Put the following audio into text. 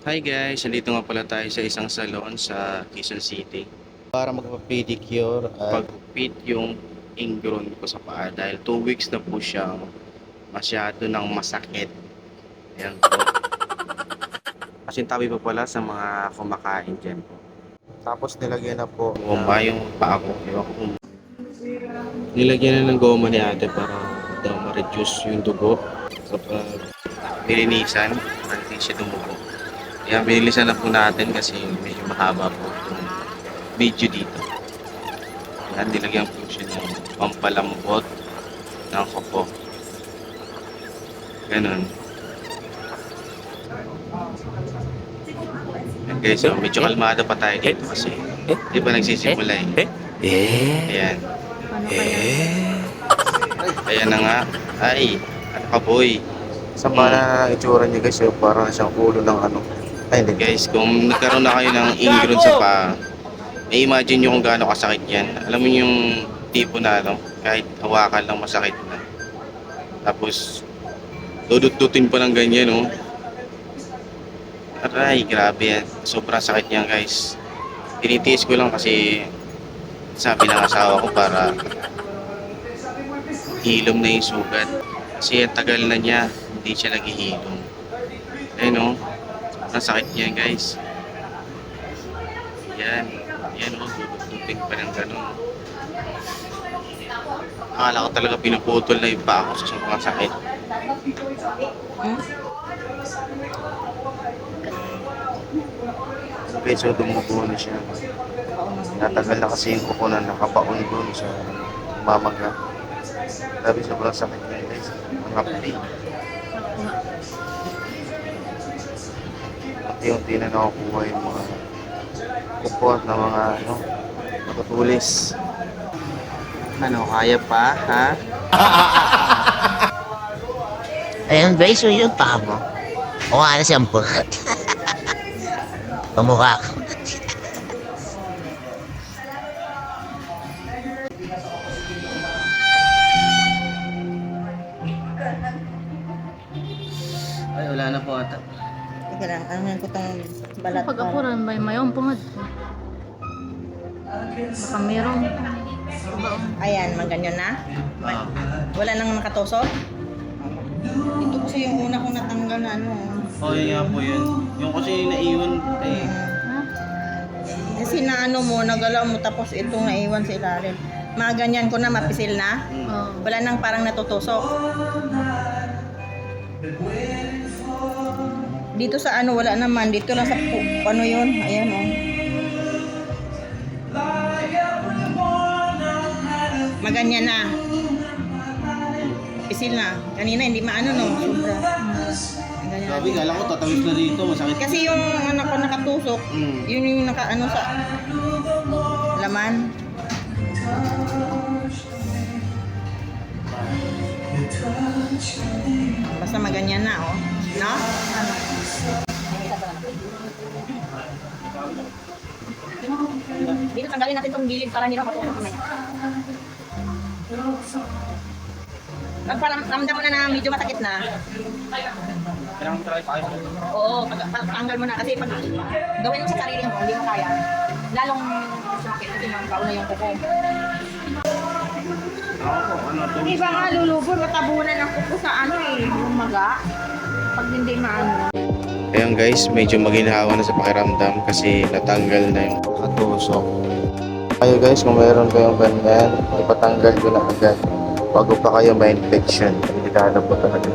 Hi guys, nandito nga pala tayo sa isang salon sa Quezon City para magpa-pedicure at pag-fit yung ingrown ko sa paa dahil 2 weeks na po siyang masyado ng masakit. Ayan po. Pasintabi pa pala sa mga kumakain dyan po. Tapos nilagyan na po goma yung paa ko. Ewan ko kung nilagyan na ng goma ni ate para daw ma-reduce yung dugo kapag nilinisan para hindi siya dumugo. Kaya binilisan na po natin kasi medyo mahaba po yung video dito. Yan, nilagyan po siya ng pampalambot ng kuko. Ganun. Yan guys, so medyo kalmado pa tayo dito kasi di ba nagsisimula eh. Ayan. Ayan na nga. Ay, ano ka boy? Sa para itsura niya guys, yung parang siyang ulo ng ano. Ay, hindi. Guys, kung nagkaroon na kayo ng ingrown sa paa, may imagine nyo kung gaano kasakit yan. Alam mo yung tipo na ano, kahit hawakan lang masakit na. Tapos, dudut-dutin pa ng ganyan, no? Aray, grabe yan. Sobrang sakit niyan, guys. Tinitiis ko lang kasi sabi ng asawa ko para hilom na yung sugat. Kasi tagal na niya, hindi siya naghihilom. Ayun, no? Sobrang sakit niyan, guys. Yan. Yan, no? Dudut-dutin pa ng ganun. Akala ko talaga pinuputol na yung paa ko sa sobrang sakit. Okay, so dumugo na siya. Natagal na kasi yung kuko na nakabaon doon sa mamaga. Sabi sobrang sakit niya guys. Ang hapdi. Unti-unti na nakukuha yung mga kuko at na mga ano, matutulis. Ano, kaya pa, ha? Ayan guys, so yung paa mo. O ano siyang buhat. Pamukha ko. Ay, wala na po ata. Teka lang, ano ko itong balat Pag ako rin, may mayong pungad ko. Baka merong Ayan, maganyan na. Wala nang nakatusok. Ito kasi yung una kong natanggal na ano. Oh, yun nga po yun. Yung kasi naiwan, eh. ha? Kasi na ano mo, nagalaw mo tapos itong naiwan sa ilalim. Maganyan ko na, mapisil na. Oh. Wala nang parang natutusok. Dito sa ano, wala naman. Dito lang sa ano yun. Ayan oh. Maganyan na. Pisil na. Kanina hindi maano no. Sobra. Ganyan. Sabi, kala ko tatawis na dito, masakit. Kasi yung anak ko nakatusok, yun yung nakaano sa laman. Basta maganyan na oh. No? Dito tanggalin natin itong gilid para hindi na matusok kamay. Ramdam mo na na medyo masakit na. Kailangan try tayo. Oo, tanggal mo na kasi pag gawin mo sa sarili mo, hindi mo kaya. Lalong sakit kasi mangkaw na yung kuko. Ako po, ano to? Iba nga lulubon, matabunan ang kuko sa ano eh, yung maga. Pag hindi maano. Ayan guys, medyo maginhawa na sa pakiramdam kasi natanggal na yung Katusok. Kayo guys, kung mayroon kayong ganyan, ipatanggal ko na agad. Bago pa kayo ma-infection. Delikado po talaga.